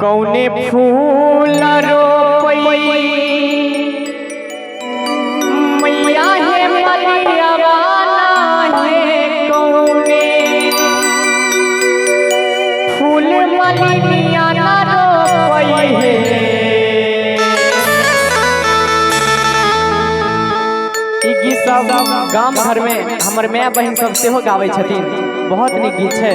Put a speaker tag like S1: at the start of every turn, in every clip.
S1: कौने फूल रोपई मैया है मलियावाना है कौने फूल मलिया ना रोपई है। ई सब गांव घर में हमर माय बहन सब से हो गावे छथिन, बहुत नीक गीत है।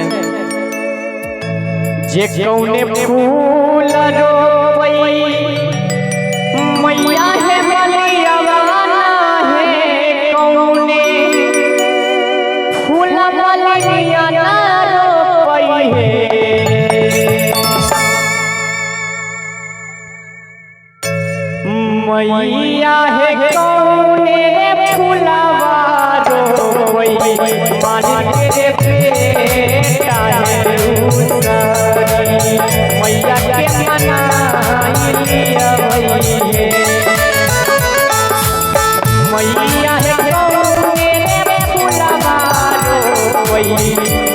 S1: जे कौने फूल रोपई मैया है मलियावाना है कौने फूल मलिया ना रोपई है। मैया है कौने फूलवा रोपई मालिन के बेटा है उसरी मैया के मनाई लिया भई है। मैया है कौने फूलवा रोपई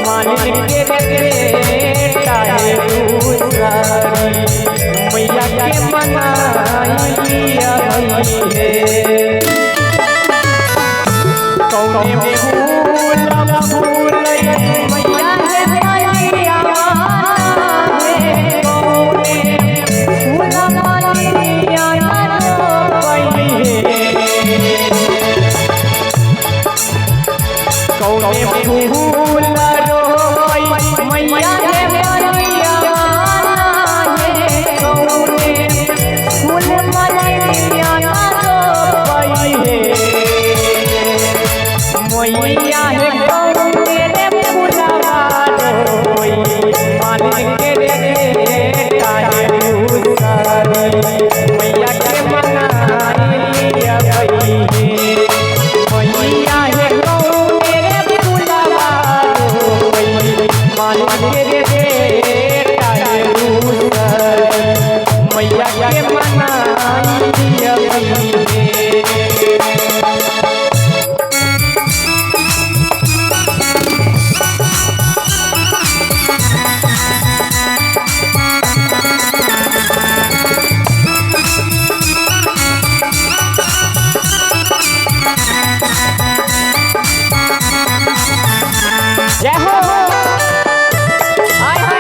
S1: मालिन के बेटा है उसरी मैया के मनाई लिया भई है। कौने फूल फूल मैया है मलियावाना है कौने फूल मलिया ना रोपई है। कौने फूल रोपई मैया है मलियावाना है कौने फूल मलिया ना रोपई है। मैया है कौने फूलवा रोपई मालिन के बेटा है उसरी मैया के मनाई लिया भई है। मैया है कौने फूलवा रोपई मालिन के बेटा है उसरी मैया के मनाई लिया भई है। जय हो आय हाय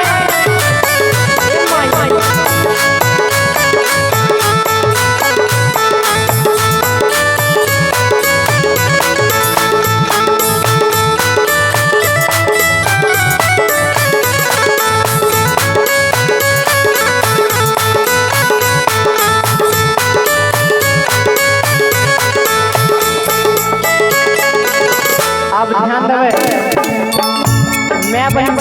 S1: अब ध्यान देवे मैं बहन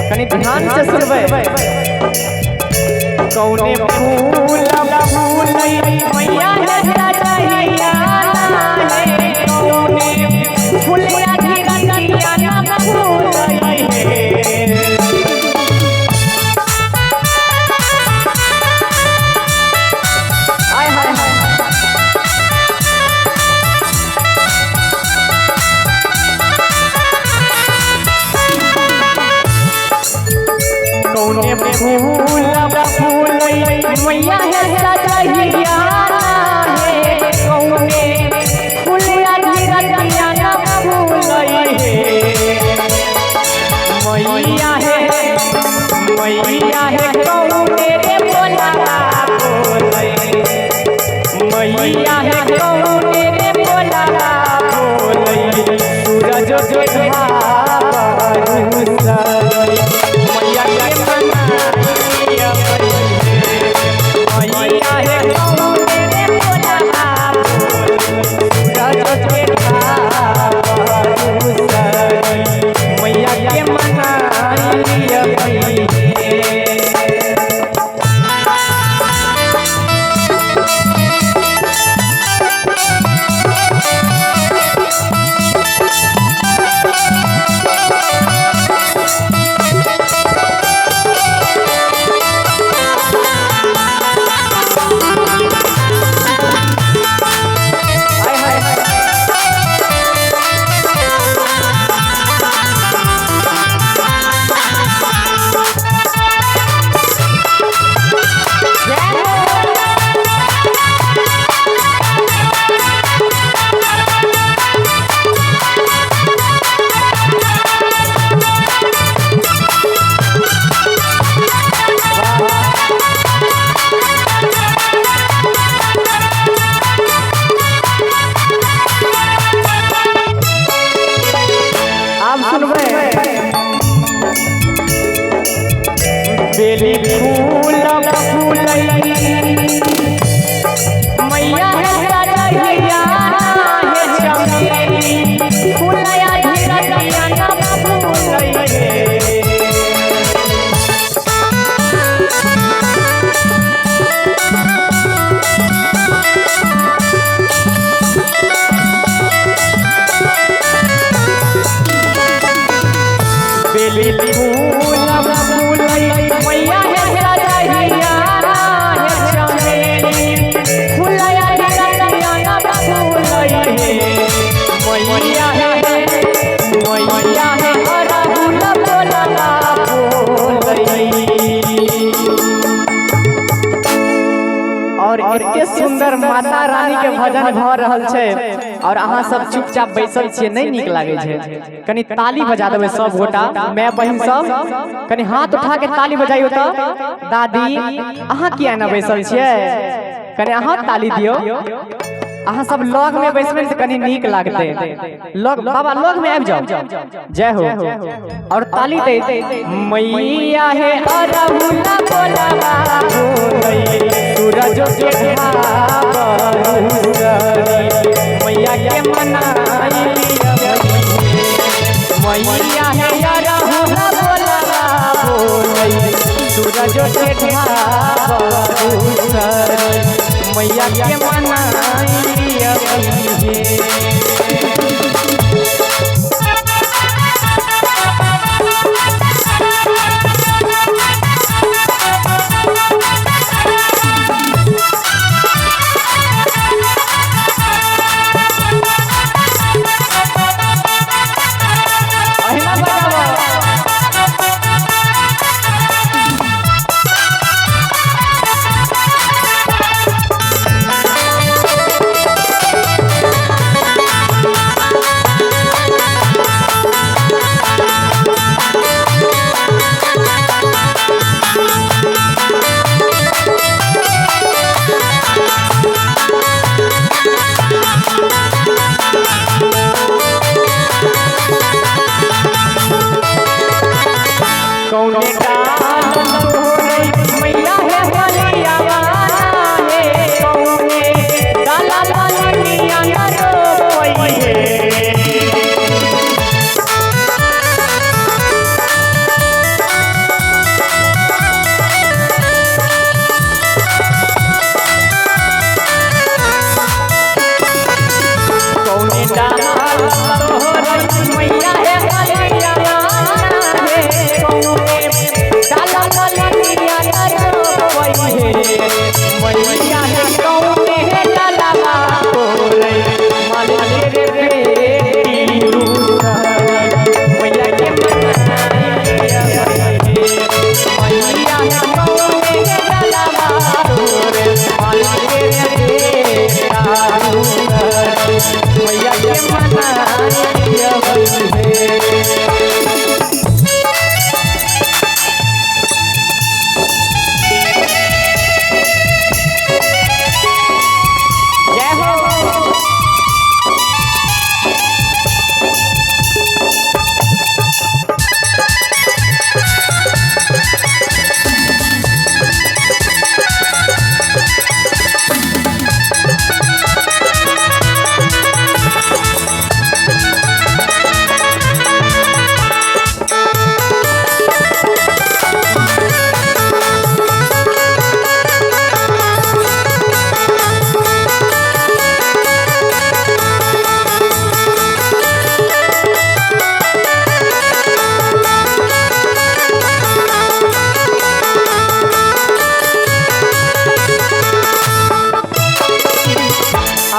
S1: कनी ध्यान से सुनबे। कौने फूल फूल मैया है सजैया है कौने फूलिया गिरतिया ना फूल है। आय हाय कौने फूल फूल मैया है सजैया है कौने फूलिया गिरतिया ना फूल है। मैया है कौने बोला बोल मैया है कौने बोला बोल सूरज जो मैया के मनाई लिया भई है। मैया है कौने बोला बोल सूरज मैया के मनाई लिया भई है। बेली फूल फूलई मैया है रहिया हे चमेली फूलया धीरतिया ना फूलई बेली फूल फूलई मैया है रहिया हे चमेली फूलया धीरतिया ना फूलई मैया है अरहुल बोलला बोलई। और एते सुंदर माता रानी के भजन भ रहल छै और अहाँ सब चुपचाप बैसल छियै, नहीं नीक लागे छै? कनी ताली बजा देबै सब गोटा, मैं बहन सब कनी हाथ उठा के ताली बजाइयो त। दादी अहाँ किया ना बैसल छियै? कनी अहाँ ताली दियो। अहाँ सब लग में बैसबे त कनी नीक लागते। लग बाबा लग में आबि जाओ। जय हो। और ताली दे मैया है अरहुल बोलला बोलई सूरज के मैया के मनाई मैया है अरहुल बोलला बोलई सूरज के मैया के मनाई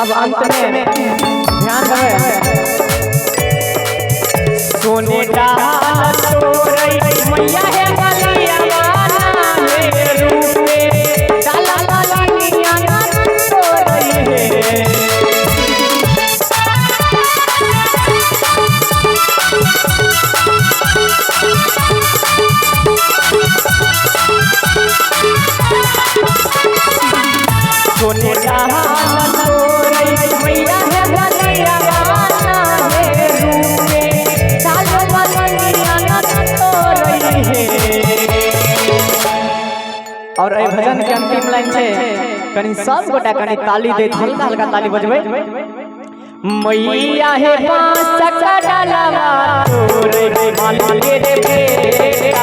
S1: अब अंत में ध्यान देवे सोने डाल तोरई मैया है बलिया वाला है रूपे डाला लालिया ना तोरई है सोने डाल तोरई मैया और ए भजन के अंतिम लाइन छे कनी सब गोटा कनी ताली दे, हल्का हल्का ताली बजबै। मैया हे बांस का डालवा तोरे मालिक रे बेटा